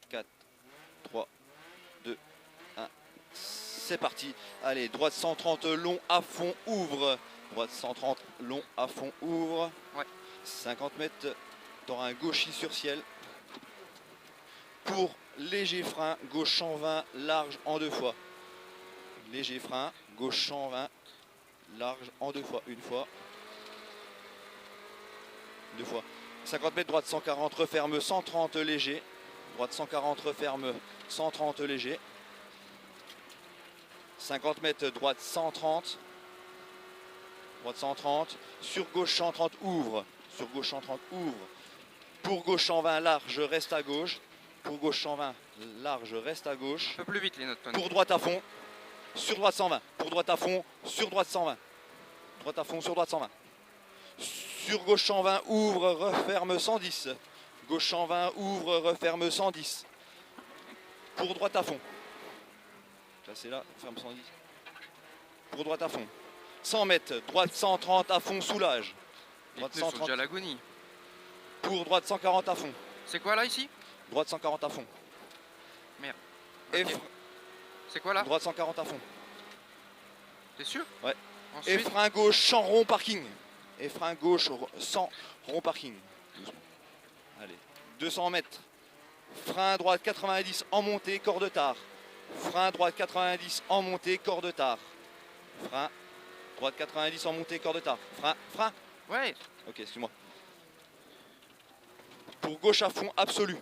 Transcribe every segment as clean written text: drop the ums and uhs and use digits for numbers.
4, 3, 2, 1. C'est parti. Allez, droite 130 long à fond, ouvre. Droite 130 long à fond, ouvre. Ouais. 50 mètres, tu auras un gauchis sur ciel. Pour léger frein, gauche 120, large en 2 fois. Léger frein, gauche 120, large en 2 fois. Une fois. 2 fois. 50 mètres, droite 140, referme 130 léger. Droite 140, referme 130 léger. 50 mètres, droite 130. Droite 130. Sur gauche 130, ouvre. Sur gauche 130, ouvre. Pour gauche 120, large, reste à gauche. Pour gauche 120, large, reste à gauche. Un peu plus vite les notes, Tony. Pour droite à fond. Sur droite 120. Pour droite à fond. Sur droite 120. Droite à fond, sur droite 120. Sur gauche 120, ouvre, referme 110. Gauche 120, ouvre, referme 110. Pour droite à fond. C'est là, ferme 110. Pour droite à fond. 100 mètres, droite 130 à fond, soulage. Droite Les pneus sont 130. déjà à l'agonie. Pour droite 140 à fond. C'est quoi là ici? Droite 140 à fond. Merde. Et Ok. C'est quoi là? droite 140 à fond. T'es sûr? Ouais. Ensuite, Et frein gauche sans rond parking. Et frein gauche sans rond parking. Allez, 200 mètres. Frein droite 90 en montée, corps de tard. Frein droite 90 en montée, corps de tard. Frein droite 90 en montée, corps de tard. Frein. ouais. Ok, excuse-moi. Pour gauche à fond absolu.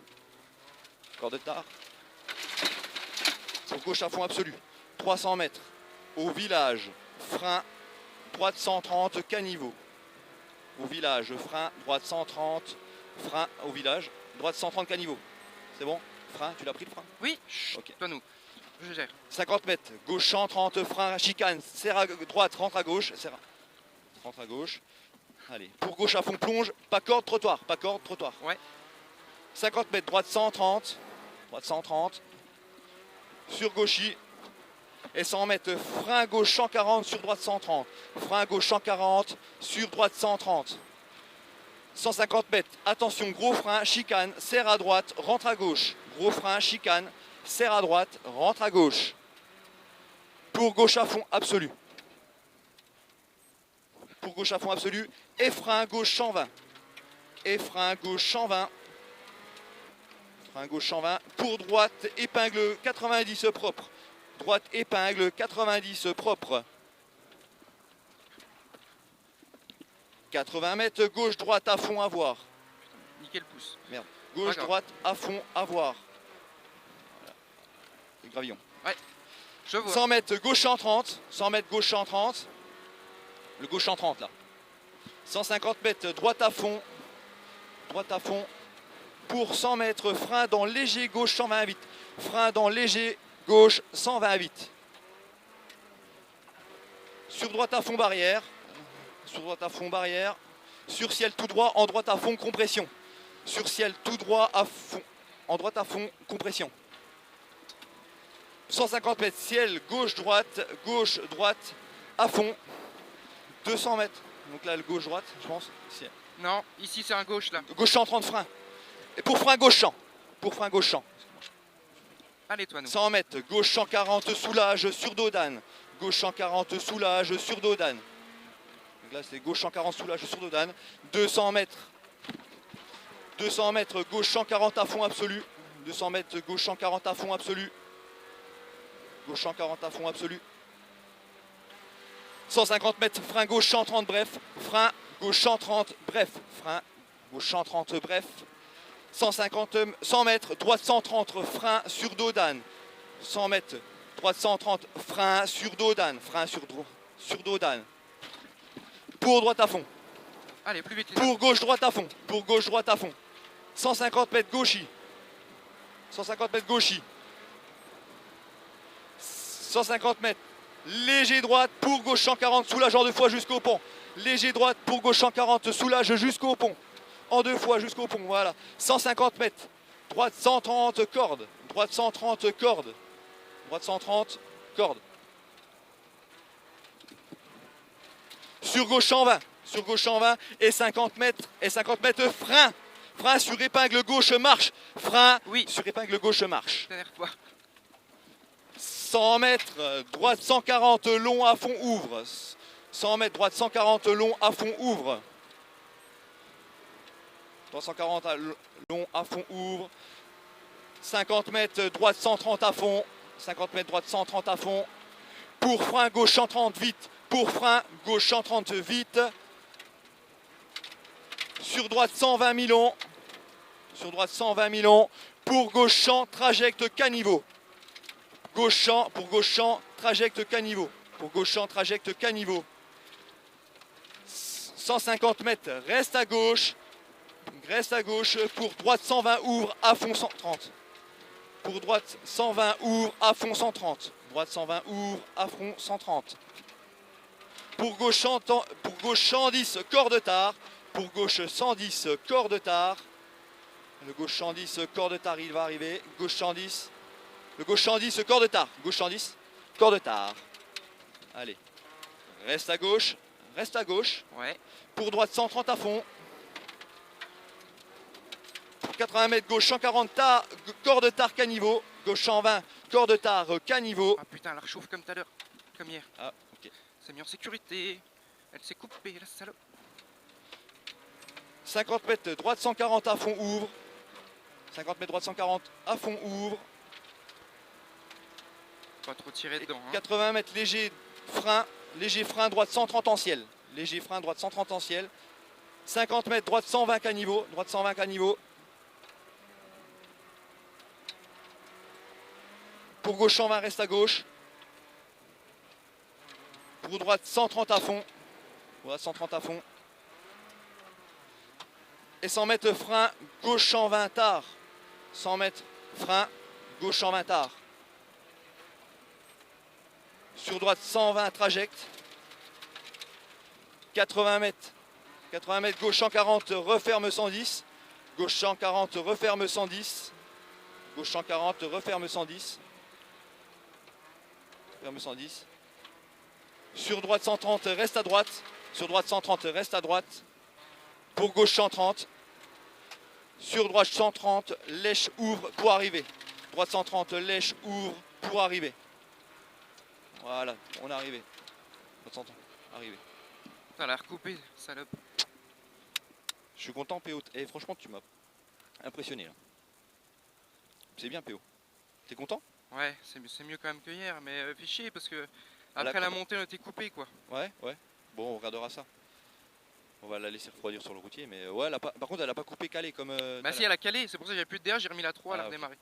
Corps de tard. Pour gauche à fond absolu. 300 mètres. Au village. Frein. Droite 130, caniveau. Au village. Frein. Droite 130. Frein au village. Droite 130, caniveau. C'est bon? Frein, tu l'as pris le frein? Oui. Chut, Ok. toi nous. Je gère. 50 mètres. Gauche 130, frein, chicane. Serre à droite, rentre à gauche. Rentre à gauche. Allez. Pour gauche à fond, plonge. Pas corde, trottoir. Pas corde, trottoir. Ouais. 50 mètres, droite 130. Droite 130. Sur gauchis. Et 100 mètres, frein gauche 140 sur droite 130. Frein gauche 140 sur droite 130. 150 mètres, attention, gros frein, chicane, serre à droite, rentre à gauche. Gros frein, chicane, serre à droite, rentre à gauche. Pour gauche à fond absolu. Pour gauche à fond absolu. Et frein gauche 120. Et frein gauche 120. Frein gauche 120. Pour droite, épingle 90 propre. Droite, épingle 90 propre. 80 mètres, gauche, droite à fond à voir. Niquer le pouce. Merde. Gauche, D'accord. droite à fond à voir. Voilà. Le gravillon. Ouais. Je vois. 100 mètres, gauche 130. 100 mètres, gauche 130. Le gauche 130 là. 150 mètres, droite à fond. Droite à fond. Pour 100 mètres, frein dans léger gauche 128. Frein dans léger gauche 128. Sur droite à fond barrière. Sur droite à fond barrière. Sur ciel tout droit, en droite à fond compression. Sur ciel tout droit à fond. En droite à fond compression. 150 mètres, ciel gauche droite à fond. 200 mètres. Donc là le gauche droite, je pense. Ici. Non, ici c'est un gauche là. Gauche 130 frein. Et pour frein gauche champ. Pour frein gauche champ. Allez toi nous. 100 mètres, gauche 140 soulage sur dos d'âne. Gauche 140 soulage sur dos d'âne. Donc là c'est gauche 140 soulage sur dos d'âne. 200 mètres. 200 mètres, gauche 140 à fond absolu. 200 mètres, gauche 140 à fond absolu. Gauche 140 à fond absolu. 150 mètres, frein gauche 130 bref. Frein gauche 130 bref. Frein gauche 130 bref. 100 mètres, droite 130, frein sur dos d'âne. 100 mètres, droite 130, frein sur dos d'âne. Frein sur dos d'âne. Pour droite à fond. Allez, plus vite. Pour gauche droite à fond. Pour gauche droite à fond. 150 mètres gauchis. 150 mètres gauchis. 150 mètres. Léger droite pour gauche 140, soulage en 2 fois jusqu'au pont. Léger droite pour gauche 140, soulage jusqu'au pont. En 2 fois jusqu'au pont, voilà. 150 mètres. Droite 130, corde. Droite 130, corde. Droite 130, corde. Sur gauche 120. Sur gauche 120 et 50 mètres. Et 50 mètres, frein. Frein sur épingle gauche, marche. Frein Oui. sur épingle gauche, marche. Énerve-toi. 100 mètres, droite 140, long à fond, ouvre. 100 mètres, droite 140, long à fond, ouvre. 340 long à fond, ouvre. 50 mètres, droite 130 à fond. 50 mètres, droite 130 à fond. Pour frein, gauche 130, vite. Pour frein, gauche 130, vite. Sur droite 120 milons. Sur droite 120 milons. Pour gauche champ, trajecte caniveau. Gauche champ, pour gauche champ, trajecte caniveau. Pour gauche champ, trajecte caniveau. 150 mètres, reste à gauche. Reste à gauche. Pour droite 120, ouvre, à fond 130. Pour droite 120, ouvre, à fond 130. Droite 120, ouvre, à fond 130. Pour gauche 110, corps de tard. Pour gauche 110, corps de tard. Le gauche 110, corps de tard, il va arriver. Gauche 110. Le gauche 110, corps de tard. Gauche 110, corps de tard. Allez. Reste à gauche. Reste à gauche. Ouais. Pour droite 130 à fond. Pour 80 mètres, gauche 140, tard, corps de tard, caniveau. Gauche 120, corps de tard, caniveau. Ah putain, elle réchauffe comme tout à l'heure. Comme hier. Ah, ok. C'est mis en sécurité. Elle s'est coupée, la salope. 50 mètres, droite 140 à fond, ouvre. 50 mètres, droite 140 à fond, ouvre. Pas trop tirer dedans. Hein. 80 mètres, léger frein, droite 130 en ciel. Léger frein, droite 130 en ciel. 50 mètres, droite 120 caniveau. Droite 120 caniveau. Pour gauche 120, reste à gauche. Pour droite 130 à fond. Droite 130 à fond. Et 100 mètres frein, gauche 120 tard. 100 mètres frein, gauche 120 tard. Sur droite 120 trajecte. 80 mètres. 80 mètres, gauche 140, referme 110. Gauche 140, referme 110. Gauche 140, referme 110. Ferme 110. Sur droite 130, reste à droite. Sur droite 130, reste à droite. Pour gauche 130. Sur droite 130, lèche, ouvre pour arriver. Droite 130, lèche, ouvre pour arriver. Voilà, on est arrivé. Droite 130, arrivé. Putain, elle a recoupé, salope. Je suis content, PO. Et franchement, tu m'as impressionné là. C'est bien, PO. T'es content? Ouais, c'est mieux quand même que hier, mais fais chier parce que Elle a après la coupé. montée, on était coupé quoi. Ouais, ouais. Bon, on regardera ça. On va la laisser refroidir sur le routier, mais ouais, par contre, elle a pas coupé calé comme. Bah si, elle a calé, c'est pour ça que j'avais plus de DA, j'ai remis la 3, elle a Ah, ok. redémarré.